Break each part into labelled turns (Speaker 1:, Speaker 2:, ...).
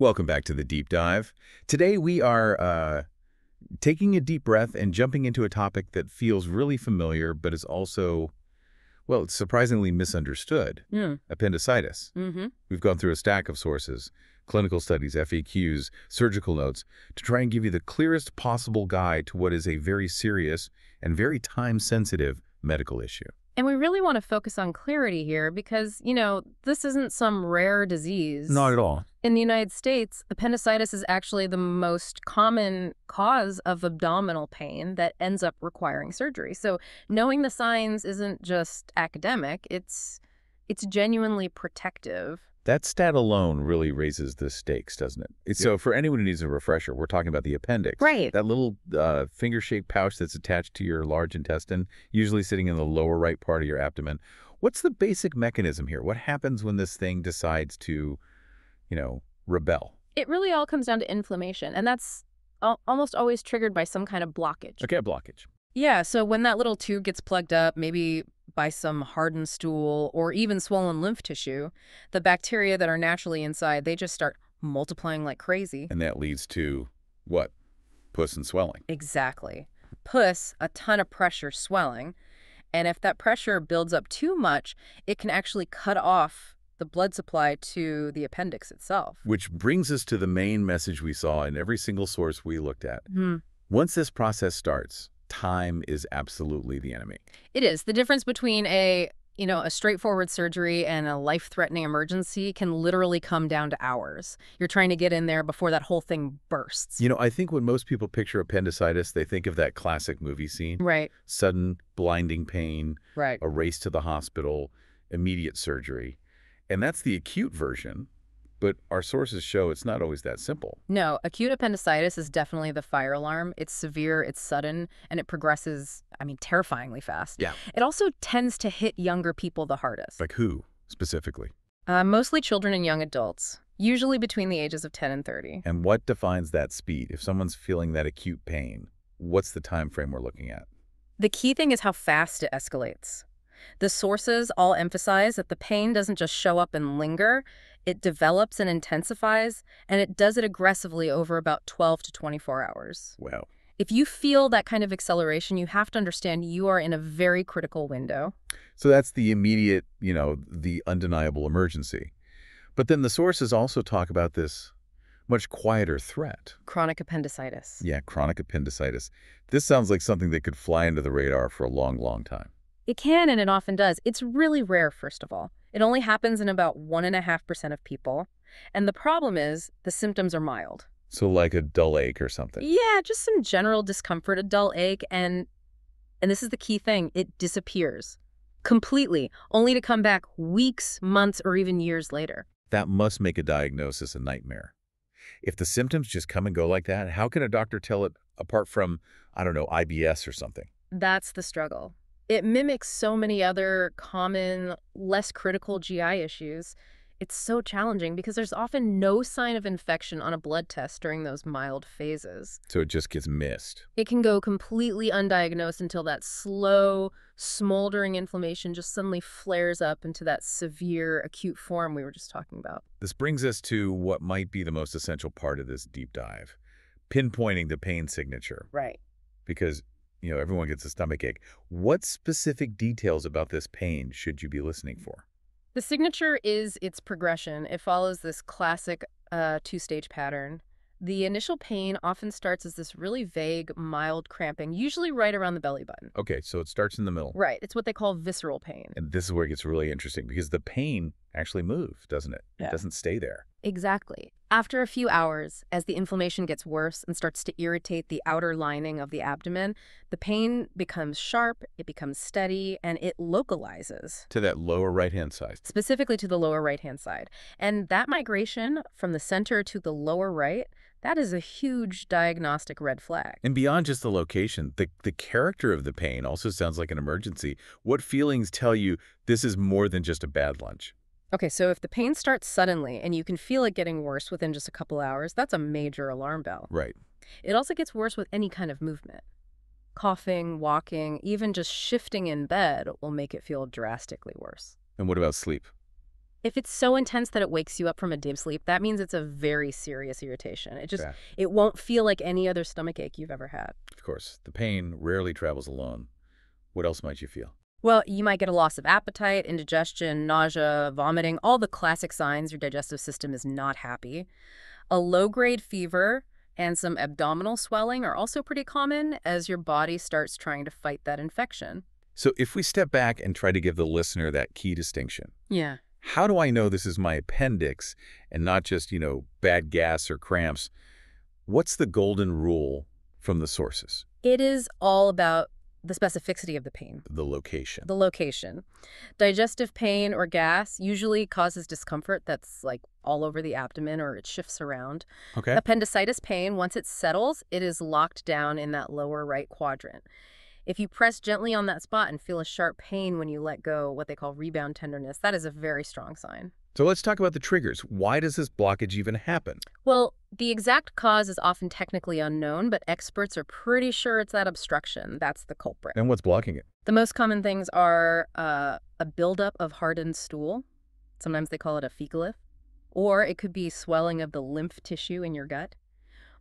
Speaker 1: Welcome back to the Deep Dive. Today we are taking a deep breath and jumping into a topic that feels really familiar, but is also, well, it's surprisingly misunderstood. Appendicitis. We've gone through a stack of sources, clinical studies, FAQs, surgical notes, to try and give you the clearest possible guide to what is a very serious and very time-sensitive medical issue.
Speaker 2: And we really want to focus on clarity here because, this isn't some rare disease.
Speaker 1: Not at all.
Speaker 2: In the United States, appendicitis is actually the most common cause of abdominal pain that ends up requiring surgery. So knowing the signs isn't just academic, it's genuinely protective.
Speaker 1: That stat alone really raises the stakes, doesn't it? So for anyone who needs a refresher, we're talking about the appendix.
Speaker 2: Right.
Speaker 1: That little finger-shaped pouch that's attached to your large intestine, usually sitting in the lower right part of your abdomen. What's the basic mechanism here? What happens when this thing decides to, rebel?
Speaker 2: It really all comes down to inflammation, and that's almost always triggered by some kind of blockage.
Speaker 1: Okay, a blockage.
Speaker 2: Yeah, so when that little tube gets plugged up, maybe by some hardened stool or even swollen lymph tissue, the bacteria that are naturally inside, they just start multiplying like crazy.
Speaker 1: And that leads to what? Pus and swelling.
Speaker 2: Exactly. Pus, a ton of pressure, swelling. And if that pressure builds up too much, it can actually cut off the blood supply to the appendix itself.
Speaker 1: Which brings us to the main message we saw in every single source we looked at. Once this process starts, time is absolutely the enemy.
Speaker 2: It is. The difference between a straightforward surgery and a life-threatening emergency can literally come down to hours. You're trying to get in there before that whole thing bursts.
Speaker 1: I think when most people picture appendicitis, they think of that classic movie scene.
Speaker 2: Right.
Speaker 1: Sudden, blinding pain,
Speaker 2: Right.
Speaker 1: a race to the hospital, immediate surgery. And that's the acute version. But our sources show it's not always that simple.
Speaker 2: No, acute appendicitis is definitely the fire alarm. It's severe, it's sudden, and it progresses, terrifyingly fast.
Speaker 1: Yeah.
Speaker 2: It also tends to hit younger people the hardest.
Speaker 1: Like who, specifically?
Speaker 2: Mostly children and young adults, usually between the ages of 10 and 30.
Speaker 1: And what defines that speed? If someone's feeling that acute pain, what's the time frame we're looking at?
Speaker 2: The key thing is how fast it escalates. The sources all emphasize that the pain doesn't just show up and linger. It develops and intensifies, and it does it aggressively over about 12 to 24 hours.
Speaker 1: Wow.
Speaker 2: If you feel that kind of acceleration, you have to understand you are in a very critical window.
Speaker 1: So that's the immediate, the undeniable emergency. But then the sources also talk about this much quieter threat.
Speaker 2: Chronic appendicitis.
Speaker 1: Yeah, chronic appendicitis. This sounds like something that could fly under the radar for a long, long time.
Speaker 2: It can, and it often does. It's really rare, first of all. It only happens in about 1.5% of people. And the problem is the symptoms are mild.
Speaker 1: So like a dull ache or something.
Speaker 2: Yeah, just some general discomfort, a dull ache, and this is the key thing, it disappears completely, only to come back weeks, months, or even years later.
Speaker 1: That must make a diagnosis a nightmare. If the symptoms just come and go like that, how can a doctor tell it apart from, IBS or something?
Speaker 2: That's the struggle. It mimics so many other common, less critical GI issues. It's so challenging because there's often no sign of infection on a blood test during those mild phases.
Speaker 1: So it just gets missed.
Speaker 2: It can go completely undiagnosed until that slow, smoldering inflammation just suddenly flares up into that severe acute form we were just talking about.
Speaker 1: This brings us to what might be the most essential part of this deep dive, pinpointing the pain signature.
Speaker 2: Right.
Speaker 1: Because everyone gets a stomach ache. What specific details about this pain should you be listening for?
Speaker 2: The signature is its progression. It follows this classic two-stage pattern. The initial pain often starts as this really vague, mild cramping, usually right around the belly button.
Speaker 1: Okay, so it starts in the middle.
Speaker 2: Right. It's what they call visceral pain.
Speaker 1: And this is where it gets really interesting because the pain actually moves, doesn't it?
Speaker 2: Yeah.
Speaker 1: It doesn't stay there.
Speaker 2: Exactly. After a few hours, as the inflammation gets worse and starts to irritate the outer lining of the abdomen, the pain becomes sharp, it becomes steady, and it localizes.
Speaker 1: To that lower right-hand side.
Speaker 2: Specifically to the lower right-hand side. And that migration from the center to the lower right, that is a huge diagnostic red flag.
Speaker 1: And beyond just the location, the character of the pain also sounds like an emergency. What feelings tell you this is more than just a bad lunch?
Speaker 2: Okay, so if the pain starts suddenly and you can feel it getting worse within just a couple hours, that's a major alarm bell.
Speaker 1: Right.
Speaker 2: It also gets worse with any kind of movement. Coughing, walking, even just shifting in bed will make it feel drastically worse.
Speaker 1: And what about sleep?
Speaker 2: If it's so intense that it wakes you up from a deep sleep, that means it's a very serious irritation.
Speaker 1: Yeah.
Speaker 2: It won't feel like any other stomach ache you've ever had.
Speaker 1: Of course, the pain rarely travels alone. What else might you feel?
Speaker 2: Well, you might get a loss of appetite, indigestion, nausea, vomiting, all the classic signs your digestive system is not happy. A low-grade fever and some abdominal swelling are also pretty common as your body starts trying to fight that infection.
Speaker 1: So if we step back and try to give the listener that key distinction,
Speaker 2: Yeah.
Speaker 1: how do I know this is my appendix and not just, bad gas or cramps? What's the golden rule from the sources?
Speaker 2: It is all about the specificity of the pain.
Speaker 1: The location.
Speaker 2: The location. Digestive pain or gas usually causes discomfort that's like all over the abdomen or it shifts around.
Speaker 1: Okay.
Speaker 2: Appendicitis pain, once it settles, it is locked down in that lower right quadrant. If you press gently on that spot and feel a sharp pain when you let go, what they call rebound tenderness, that is a very strong sign.
Speaker 1: So let's talk about the triggers. Why does this blockage even happen?
Speaker 2: Well, the exact cause is often technically unknown, but experts are pretty sure it's that obstruction. That's the culprit.
Speaker 1: And what's blocking it?
Speaker 2: The most common things are a buildup of hardened stool. Sometimes they call it a fecalith. Or it could be swelling of the lymph tissue in your gut.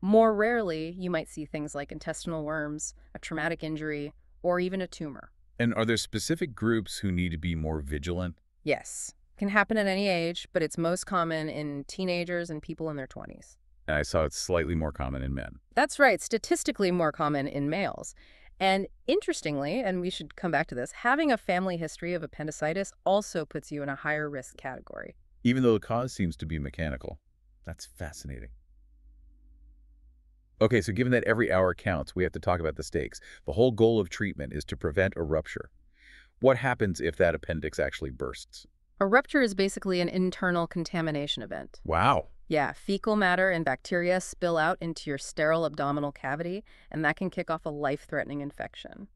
Speaker 2: More rarely, you might see things like intestinal worms, a traumatic injury, or even a tumor.
Speaker 1: And are there specific groups who need to be more vigilant?
Speaker 2: Yes, can happen at any age, but it's most common in teenagers and people in their 20s.
Speaker 1: And I saw it's slightly more common in men.
Speaker 2: That's right, statistically more common in males. And interestingly, and we should come back to this, having a family history of appendicitis also puts you in a higher risk category.
Speaker 1: Even though the cause seems to be mechanical. That's fascinating. Okay, so given that every hour counts, we have to talk about the stakes. The whole goal of treatment is to prevent a rupture. What happens if that appendix actually bursts?
Speaker 2: A rupture is basically an internal contamination event.
Speaker 1: Wow.
Speaker 2: Yeah, fecal matter and bacteria spill out into your sterile abdominal cavity, and that can kick off a life-threatening infection.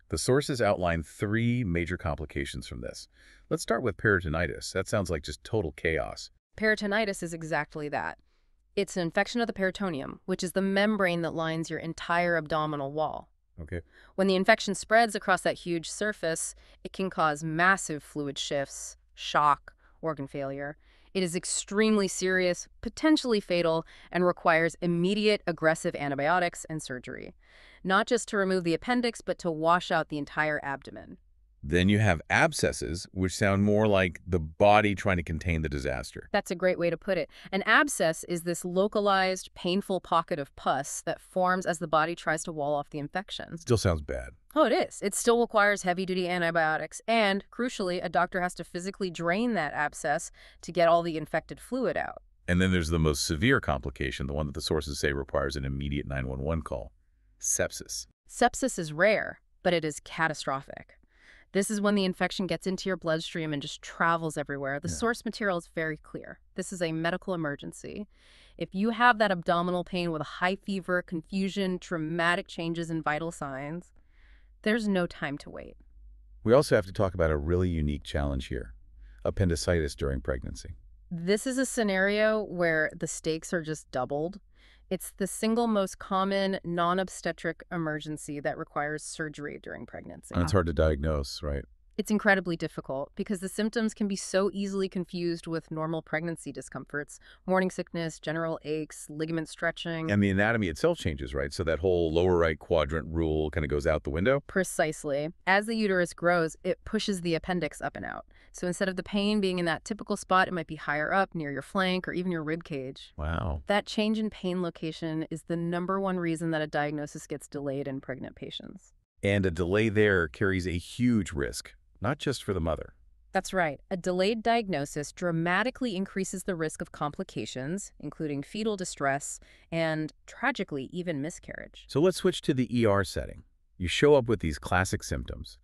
Speaker 1: The sources outline 3 major complications from this. Let's start with peritonitis. That sounds like just total chaos.
Speaker 2: Peritonitis is exactly that. It's an infection of the peritoneum, which is the membrane that lines your entire abdominal wall.
Speaker 1: Okay.
Speaker 2: When the infection spreads across that huge surface, it can cause massive fluid shifts, shock, organ failure. It is extremely serious, potentially fatal, and requires immediate aggressive antibiotics and surgery. Not just to remove the appendix, but to wash out the entire abdomen.
Speaker 1: Then you have abscesses, which sound more like the body trying to contain the disaster.
Speaker 2: That's a great way to put it. An abscess is this localized, painful pocket of pus that forms as the body tries to wall off the infection.
Speaker 1: Still sounds bad.
Speaker 2: Oh, it is. It still requires heavy-duty antibiotics, and, crucially, a doctor has to physically drain that abscess to get all the infected fluid out.
Speaker 1: And then there's the most severe complication, the one that the sources say requires an immediate 911 call. Sepsis.
Speaker 2: Sepsis is rare, but it is catastrophic. This is when the infection gets into your bloodstream and just travels everywhere. The source material is very clear. This is a medical emergency. If you have that abdominal pain with a high fever, confusion, traumatic changes in vital signs, there's no time to wait.
Speaker 1: We also have to talk about a really unique challenge here, appendicitis during pregnancy.
Speaker 2: This is a scenario where the stakes are just doubled. It's the single most common non-obstetric emergency that requires surgery during pregnancy.
Speaker 1: And it's hard to diagnose, right?
Speaker 2: It's incredibly difficult because the symptoms can be so easily confused with normal pregnancy discomforts, morning sickness, general aches, ligament stretching.
Speaker 1: And the anatomy itself changes, right? So that whole lower right quadrant rule kind of goes out the window?
Speaker 2: Precisely. As the uterus grows, it pushes the appendix up and out. So instead of the pain being in that typical spot, it might be higher up, near your flank, or even your rib cage.
Speaker 1: Wow.
Speaker 2: That change in pain location is the #1 reason that a diagnosis gets delayed in pregnant patients.
Speaker 1: And a delay there carries a huge risk, not just for the mother.
Speaker 2: That's right. A delayed diagnosis dramatically increases the risk of complications, including fetal distress and, tragically, even miscarriage.
Speaker 1: So let's switch to the ER setting. You show up with these classic symptoms.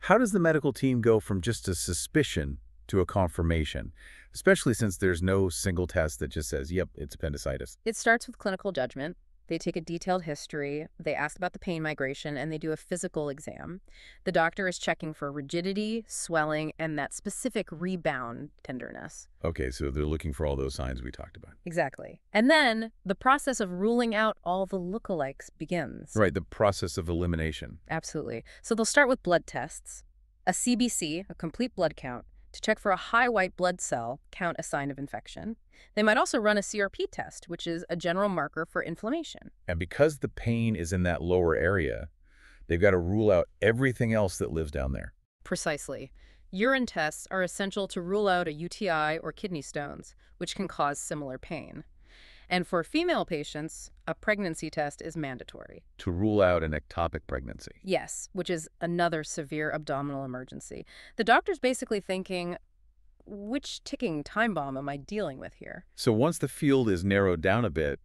Speaker 1: How does the medical team go from just a suspicion to a confirmation, especially since there's no single test that just says, yep, it's appendicitis?
Speaker 2: It starts with clinical judgment. They take a detailed history, they ask about the pain migration, and they do a physical exam. The doctor is checking for rigidity, swelling, and that specific rebound tenderness.
Speaker 1: Okay, so they're looking for all those signs we talked about.
Speaker 2: Exactly. And then the process of ruling out all the lookalikes begins.
Speaker 1: Right, the process of elimination.
Speaker 2: Absolutely. So they'll start with blood tests. A CBC, a complete blood count, to check for a high white blood cell count, a sign of infection. They might also run a CRP test, which is a general marker for inflammation.
Speaker 1: And because the pain is in that lower area, they've got to rule out everything else that lives down there.
Speaker 2: Precisely. Urine tests are essential to rule out a UTI or kidney stones, which can cause similar pain. And for female patients, a pregnancy test is mandatory.
Speaker 1: To rule out an ectopic pregnancy.
Speaker 2: Yes, which is another severe abdominal emergency. The doctor's basically thinking, which ticking time bomb am I dealing with here?
Speaker 1: So once the field is narrowed down a bit,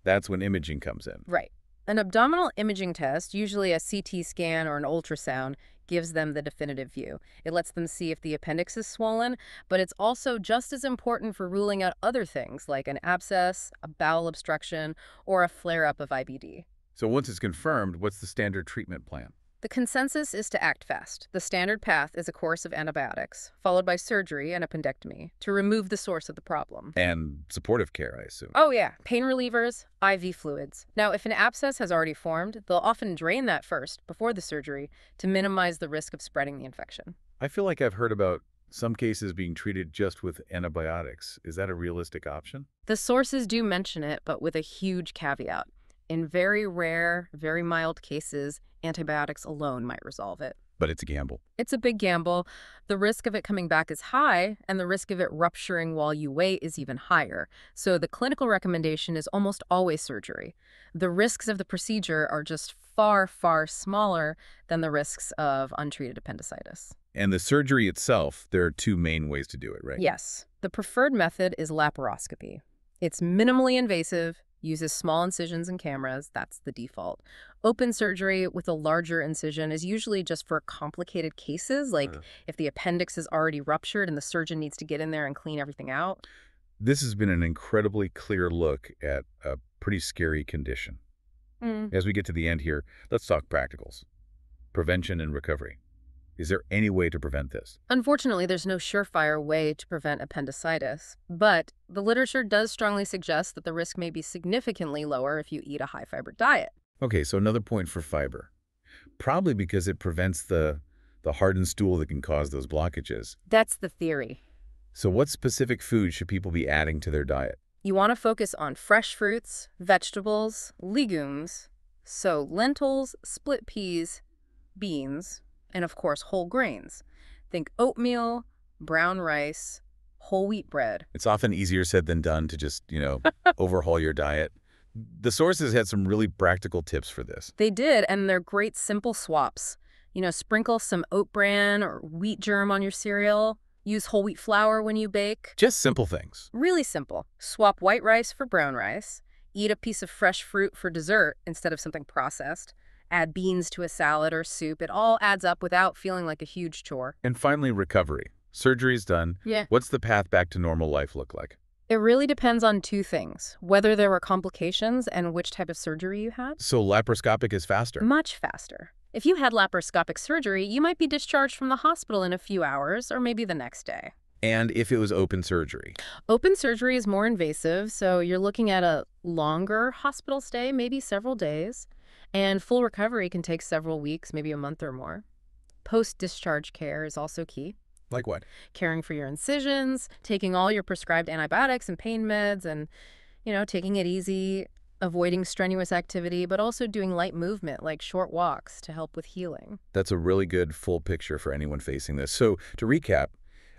Speaker 1: that's when imaging comes in.
Speaker 2: Right. An abdominal imaging test, usually a CT scan or an ultrasound, gives them the definitive view. It lets them see if the appendix is swollen, but it's also just as important for ruling out other things like an abscess, a bowel obstruction, or a flare-up of IBD.
Speaker 1: So once it's confirmed, what's the standard treatment plan?
Speaker 2: The consensus is to act fast. The standard path is a course of antibiotics, followed by surgery and appendectomy, to remove the source of the problem.
Speaker 1: And supportive care, I assume.
Speaker 2: Oh yeah, pain relievers, IV fluids. Now, if an abscess has already formed, they'll often drain that first, before the surgery, to minimize the risk of spreading the infection.
Speaker 1: I feel like I've heard about some cases being treated just with antibiotics. Is that a realistic option?
Speaker 2: The sources do mention it, but with a huge caveat. In very rare, very mild cases, antibiotics alone might resolve it.
Speaker 1: But it's a gamble.
Speaker 2: It's a big gamble. The risk of it coming back is high, and the risk of it rupturing while you wait is even higher. So the clinical recommendation is almost always surgery. The risks of the procedure are just far, far smaller than the risks of untreated appendicitis.
Speaker 1: And the surgery itself, there are two main ways to do it, right?
Speaker 2: Yes. The preferred method is laparoscopy. It's minimally invasive, uses small incisions and cameras. That's the default. Open surgery with a larger incision is usually just for complicated cases, like if the appendix is already ruptured and the surgeon needs to get in there and clean everything out.
Speaker 1: This has been an incredibly clear look at a pretty scary condition. As we get to the end here, let's talk practicals. Prevention and recovery. Is there any way to prevent this?
Speaker 2: Unfortunately, there's no surefire way to prevent appendicitis, but the literature does strongly suggest that the risk may be significantly lower if you eat a high-fiber diet.
Speaker 1: Okay, so another point for fiber. Probably because it prevents the hardened stool that can cause those blockages.
Speaker 2: That's the theory.
Speaker 1: So what specific foods should people be adding to their diet?
Speaker 2: You want to focus on fresh fruits, vegetables, legumes, so lentils, split peas, beans, and of course whole grains. Think oatmeal, brown rice, whole wheat bread.
Speaker 1: It's often easier said than done to just, overhaul your diet. The sources had some really practical tips for this.
Speaker 2: They did, and they're great simple swaps. Sprinkle some oat bran or wheat germ on your cereal. Use whole wheat flour when you bake.
Speaker 1: Just simple things.
Speaker 2: Really simple. Swap white rice for brown rice. Eat a piece of fresh fruit for dessert instead of something processed. Add beans to a salad or soup. It all adds up without feeling like a huge chore.
Speaker 1: And finally, recovery. Surgery's done.
Speaker 2: Yeah.
Speaker 1: What's the path back to normal life look like?
Speaker 2: It really depends on two things, whether there were complications and which type of surgery you had.
Speaker 1: So laparoscopic is faster?
Speaker 2: Much faster. If you had laparoscopic surgery, you might be discharged from the hospital in a few hours or maybe the next day.
Speaker 1: And if it was open surgery?
Speaker 2: Open surgery is more invasive, so you're looking at a longer hospital stay, maybe several days. And full recovery can take several weeks, maybe a month or more. Post-discharge care is also key.
Speaker 1: Like what?
Speaker 2: Caring for your incisions, taking all your prescribed antibiotics and pain meds, and, taking it easy, avoiding strenuous activity, but also doing light movement like short walks to help with healing.
Speaker 1: That's a really good full picture for anyone facing this. So to recap,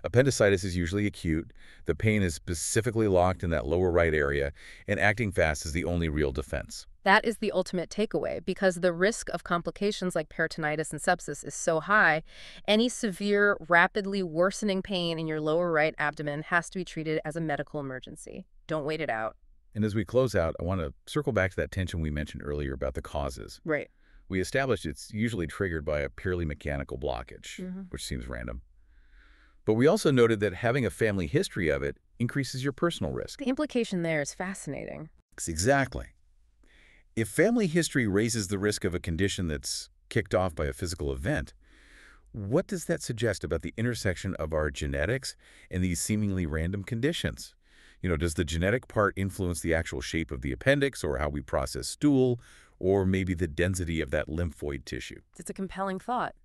Speaker 1: appendicitis is usually acute. The pain is specifically locked in that lower right area, and acting fast is the only real defense.
Speaker 2: That is the ultimate takeaway, because the risk of complications like peritonitis and sepsis is so high, any severe, rapidly worsening pain in your lower right abdomen has to be treated as a medical emergency. Don't wait it out.
Speaker 1: And as we close out, I want to circle back to that tension we mentioned earlier about the causes.
Speaker 2: Right.
Speaker 1: We established it's usually triggered by a purely mechanical blockage, which seems random. But we also noted that having a family history of it increases your personal risk.
Speaker 2: The implication there is fascinating.
Speaker 1: Exactly. If family history raises the risk of a condition that's kicked off by a physical event, what does that suggest about the intersection of our genetics and these seemingly random conditions? Does the genetic part influence the actual shape of the appendix or how we process stool, or maybe the density of that lymphoid tissue?
Speaker 2: It's a compelling thought.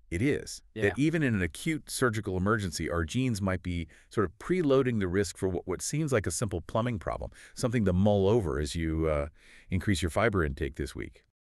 Speaker 1: It is.
Speaker 3: Yeah.
Speaker 1: That even in an acute surgical emergency, our genes might be sort of preloading the risk for what seems like a simple plumbing problem, something to mull over as you increase your fiber intake this week.